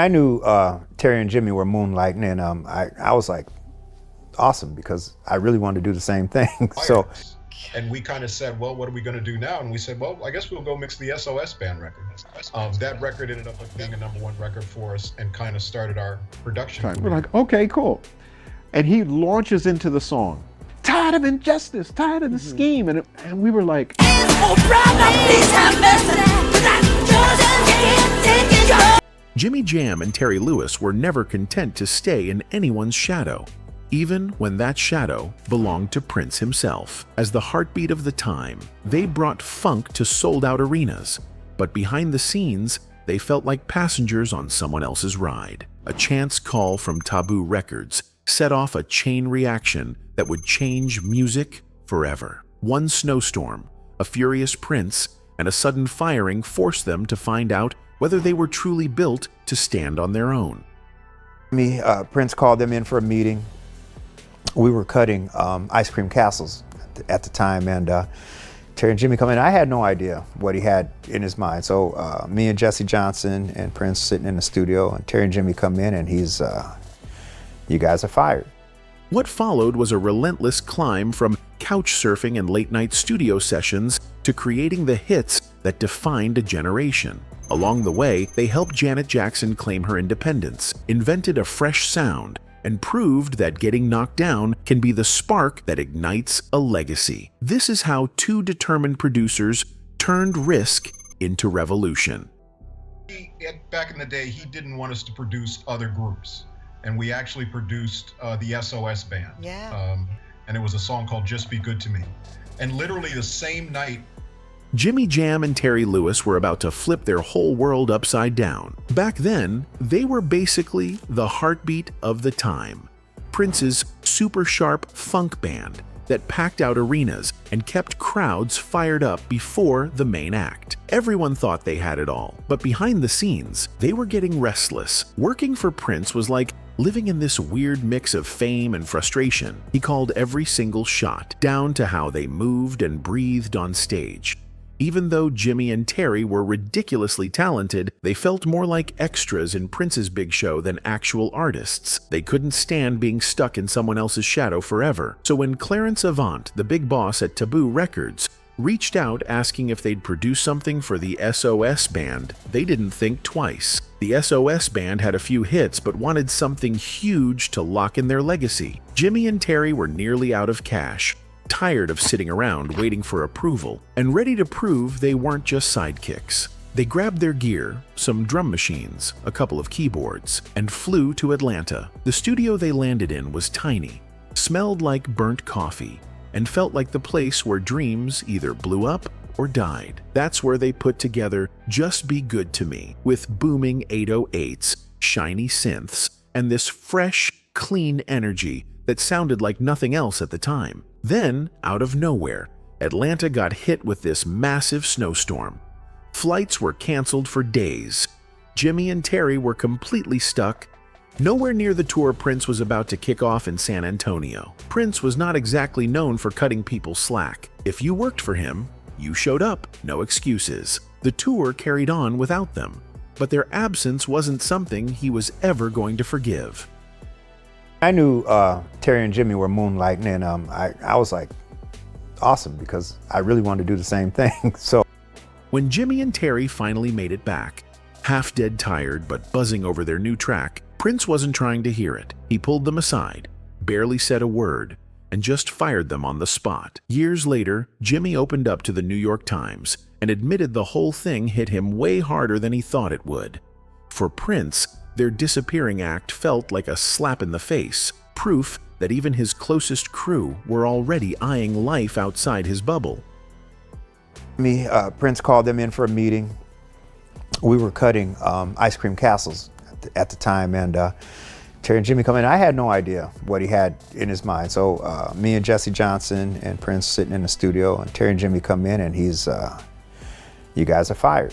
I knew Terry and Jimmy were moonlighting, and I was like, awesome, because I really wanted to do the same thing. So, and we kind of said, well, what are we going to do now? And we said, well, I guess we'll go mix the SOS Band record. That record ended up being a #1 record for us and kind of started our production career. We're like, okay, cool. And he launches into the song. Tired of injustice, tired of the scheme. And we were like, Jimmy Jam and Terry Lewis were never content to stay in anyone's shadow, even when that shadow belonged to Prince himself. As the heartbeat of the time, they brought funk to sold-out arenas, but behind the scenes, they felt like passengers on someone else's ride. A chance call from Taboo Records set off a chain reaction that would change music forever. One snowstorm, a furious Prince, and a sudden firing forced them to find out whether they were truly built to stand on their own. Prince called them in for a meeting. We were cutting ice cream castles at the time, and Terry and Jimmy come in. I had no idea what he had in his mind. So me and Jesse Johnson and Prince sitting in the studio, and Terry and Jimmy come in, and he's, you guys are fired. What followed was a relentless climb from couch surfing and late-night studio sessions to creating the hits that defined a generation. Along the way, they helped Janet Jackson claim her independence, invented a fresh sound, and proved that getting knocked down can be the spark that ignites a legacy. This is how two determined producers turned risk into revolution. Back in the day, he didn't want us to produce other groups, and we actually produced the SOS Band. Yeah. And it was a song called Just Be Good to Me. And literally the same night, Jimmy Jam and Terry Lewis were about to flip their whole world upside down. Back then, they were basically the heartbeat of the time. Prince's super sharp funk band that packed out arenas and kept crowds fired up before the main act. Everyone thought they had it all, but behind the scenes, they were getting restless. Working for Prince was like living in this weird mix of fame and frustration. He called every single shot, down to how they moved and breathed on stage. Even though Jimmy and Terry were ridiculously talented, they felt more like extras in Prince's big show than actual artists. They couldn't stand being stuck in someone else's shadow forever. So when Clarence Avant, the big boss at Taboo Records, reached out asking if they'd produce something for the SOS Band, they didn't think twice. The SOS Band had a few hits but wanted something huge to lock in their legacy. Jimmy and Terry were nearly out of cash, tired of sitting around waiting for approval, and ready to prove they weren't just sidekicks. They grabbed their gear, some drum machines, a couple of keyboards, and flew to Atlanta. The studio they landed in was tiny, smelled like burnt coffee, and felt like the place where dreams either blew up or died. That's where they put together Just Be Good to Me, with booming 808s, shiny synths, and this fresh, clean energy that sounded like nothing else at the time. Then, out of nowhere, Atlanta got hit with this massive snowstorm. Flights were canceled for days. Jimmy and Terry were completely stuck, nowhere near the tour Prince was about to kick off in San Antonio. Prince was not exactly known for cutting people slack. If you worked for him, you showed up, no excuses. The tour carried on without them, but their absence wasn't something he was ever going to forgive. I knew Terry and Jimmy were moonlighting, and I was like, awesome, because I really wanted to do the same thing. So when Jimmy and Terry finally made it back, half dead tired but buzzing over their new track, Prince wasn't trying to hear it. He pulled them aside, barely said a word, and just fired them on the spot. Years later, Jimmy opened up to the New York Times and admitted the whole thing hit him way harder than he thought it would. For Prince, their disappearing act felt like a slap in the face, proof that even his closest crew were already eyeing life outside his bubble. Prince called them in for a meeting. We were cutting ice cream castles at the time, and Terry and Jimmy come in. I had no idea what he had in his mind. So me and Jesse Johnson and Prince sitting in the studio, and Terry and Jimmy come in, and he's, you guys are fired.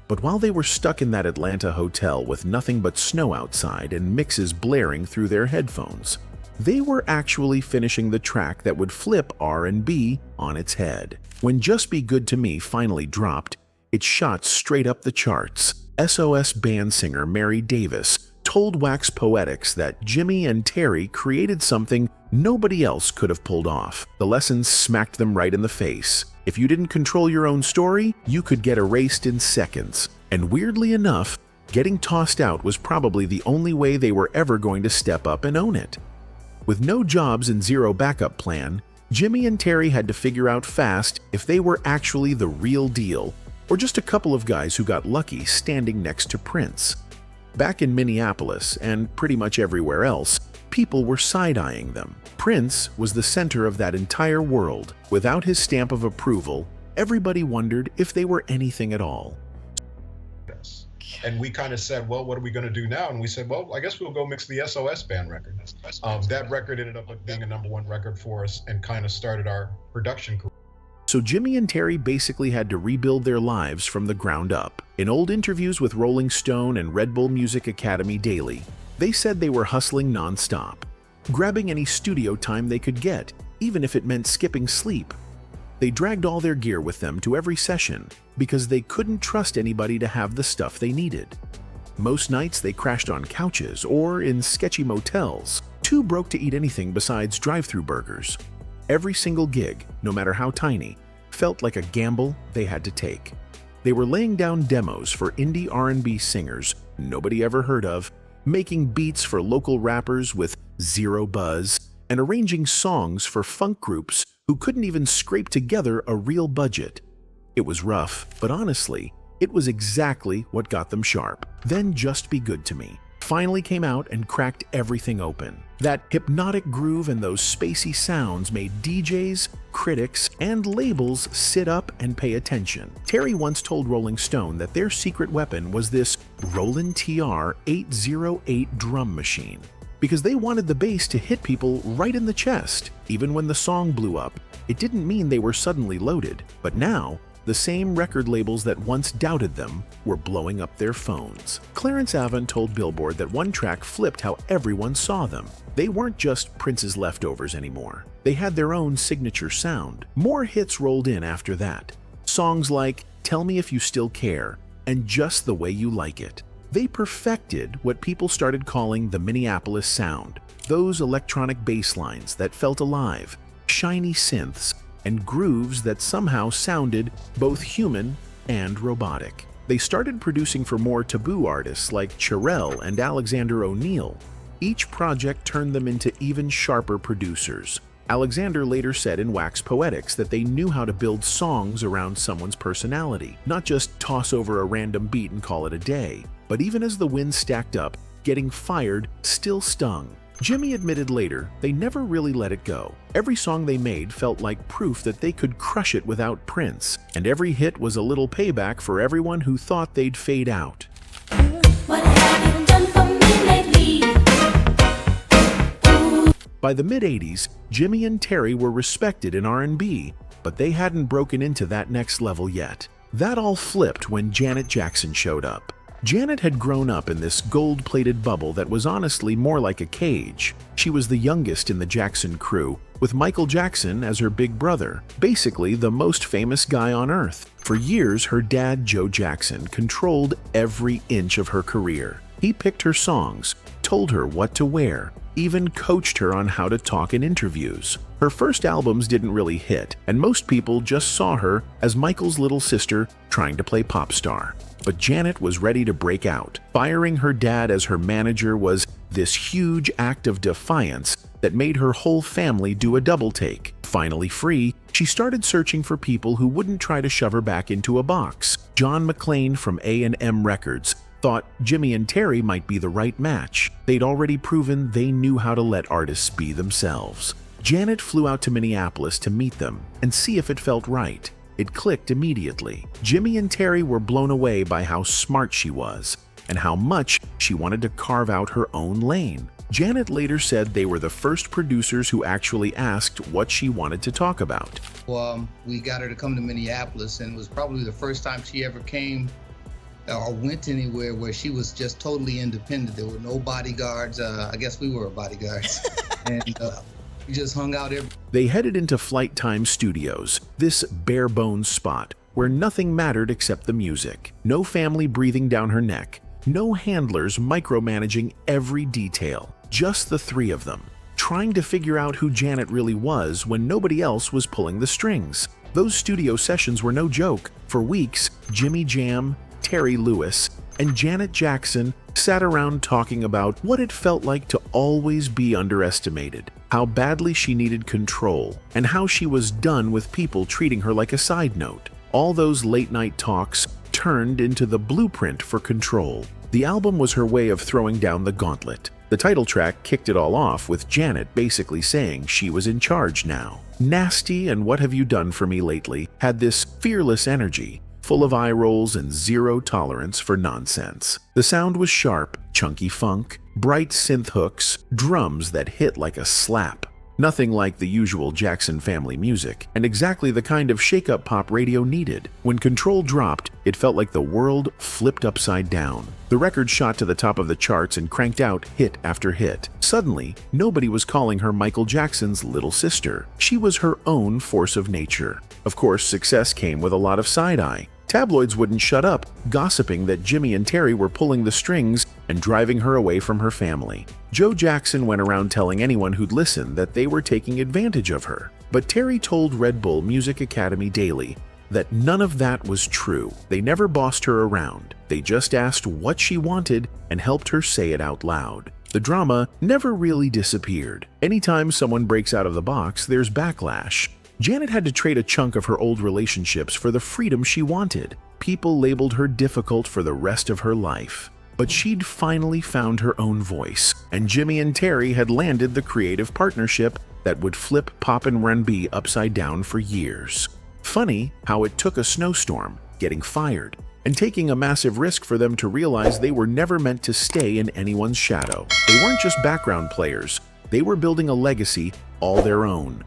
But while they were stuck in that Atlanta hotel with nothing but snow outside and mixes blaring through their headphones, they were actually finishing the track that would flip R&B on its head. When Just Be Good to Me finally dropped, It shot straight up the charts. SOS Band singer Mary Davis told Wax Poetics that Jimmy and Terry created something nobody else could have pulled off. The lessons smacked them right in the face. If you didn't control your own story, you could get erased in seconds. And weirdly enough, getting tossed out was probably the only way they were ever going to step up and own it. With no jobs and zero backup plan, Jimmy and Terry had to figure out fast if they were actually the real deal, or just a couple of guys who got lucky standing next to Prince. Back in Minneapolis, and pretty much everywhere else, people were side-eyeing them. Prince was the center of that entire world. Without his stamp of approval, everybody wondered if they were anything at all. And we kind of said, well, what are we going to do now? And we said, well, I guess we'll go mix the SOS Band record. That record ended up being a #1 record for us and kind of started our production career. So Jimmy and Terry basically had to rebuild their lives from the ground up. In old interviews with Rolling Stone and Red Bull Music Academy Daily, they said they were hustling nonstop, grabbing any studio time they could get, even if it meant skipping sleep. They dragged all their gear with them to every session because they couldn't trust anybody to have the stuff they needed. Most nights they crashed on couches or in sketchy motels, too broke to eat anything besides drive-thru burgers. Every single gig, no matter how tiny, felt like a gamble they had to take. They were laying down demos for indie R&B singers nobody ever heard of, making beats for local rappers with zero buzz, and arranging songs for funk groups who couldn't even scrape together a real budget. It was rough, but honestly, it was exactly what got them sharp. Then Just Be Good to Me finally came out and cracked everything open. That hypnotic groove and those spacey sounds made DJs, critics, and labels sit up and pay attention. Terry once told Rolling Stone that their secret weapon was this Roland TR-808 drum machine, because they wanted the bass to hit people right in the chest. Even when the song blew up, it didn't mean they were suddenly loaded. But now, the same record labels that once doubted them were blowing up their phones. Clarence Avant told Billboard that one track flipped how everyone saw them. They weren't just Prince's leftovers anymore. They had their own signature sound. More hits rolled in after that. Songs like Tell Me If You Still Care and Just the Way You Like It. They perfected what people started calling the Minneapolis sound. Those electronic bass lines that felt alive, shiny synths, and grooves that somehow sounded both human and robotic. They started producing for more taboo artists like Cherrelle and Alexander O'Neal. Each project turned them into even sharper producers. Alexander later said in Wax Poetics that they knew how to build songs around someone's personality, not just toss over a random beat and call it a day. But even as the wins stacked up, getting fired still stung. Jimmy admitted later they never really let it go. Every song they made felt like proof that they could crush it without Prince, and every hit was a little payback for everyone who thought they'd fade out. What have you done for me lately? By the mid-'80s, Jimmy and Terry were respected in R&B, but they hadn't broken into that next level yet. That all flipped when Janet Jackson showed up. Janet had grown up in this gold-plated bubble that was honestly more like a cage. She was the youngest in the Jackson crew, with Michael Jackson as her big brother, basically the most famous guy on earth. For years, her dad, Joe Jackson, controlled every inch of her career. He picked her songs, told her what to wear, even coached her on how to talk in interviews. Her first albums didn't really hit, and most people just saw her as Michael's little sister trying to play pop star. But Janet was ready to break out. Firing her dad as her manager was this huge act of defiance that made her whole family do a double take. Finally free, she started searching for people who wouldn't try to shove her back into a box. John McClane from A&M Records thought Jimmy and Terry might be the right match. They'd already proven they knew how to let artists be themselves. Janet flew out to Minneapolis to meet them and see if it felt right. It clicked immediately. Jimmy and Terry were blown away by how smart she was and how much she wanted to carve out her own lane. Janet later said they were the first producers who actually asked what she wanted to talk about. Well, we got her to come to Minneapolis, and it was probably the first time she ever came or went anywhere where she was just totally independent. There were no bodyguards. I guess we were bodyguards. And we just hung out every. They headed into Flight Time Studios, this bare-bones spot where nothing mattered except the music. No family breathing down her neck. No handlers micromanaging every detail. Just the three of them, trying to figure out who Janet really was when nobody else was pulling the strings. Those studio sessions were no joke. For weeks, Jimmy Jam, Terry Lewis, and Janet Jackson sat around talking about what it felt like to always be underestimated, how badly she needed control, and how she was done with people treating her like a side note. All those late-night talks turned into the blueprint for Control. The album was her way of throwing down the gauntlet. The title track kicked it all off with Janet basically saying she was in charge now. Nasty and What Have You Done For Me Lately had this fearless energy, full of eye rolls and zero tolerance for nonsense. The sound was sharp, chunky funk, bright synth hooks, drums that hit like a slap. Nothing like the usual Jackson family music, and exactly the kind of shake-up pop radio needed. When Control dropped, it felt like the world flipped upside down. The record shot to the top of the charts and cranked out hit after hit. Suddenly, nobody was calling her Michael Jackson's little sister. She was her own force of nature. Of course, success came with a lot of side-eye. Tabloids wouldn't shut up, gossiping that Jimmy and Terry were pulling the strings and driving her away from her family. Joe Jackson went around telling anyone who'd listen that they were taking advantage of her. But Terry told Red Bull Music Academy Daily that none of that was true. They never bossed her around. They just asked what she wanted and helped her say it out loud. The drama never really disappeared. Anytime someone breaks out of the box, there's backlash. Janet had to trade a chunk of her old relationships for the freedom she wanted. People labeled her difficult for the rest of her life. But she'd finally found her own voice, and Jimmy and Terry had landed the creative partnership that would flip pop and R&B upside down for years. Funny how it took a snowstorm, getting fired, and taking a massive risk for them to realize they were never meant to stay in anyone's shadow. They weren't just background players, they were building a legacy all their own.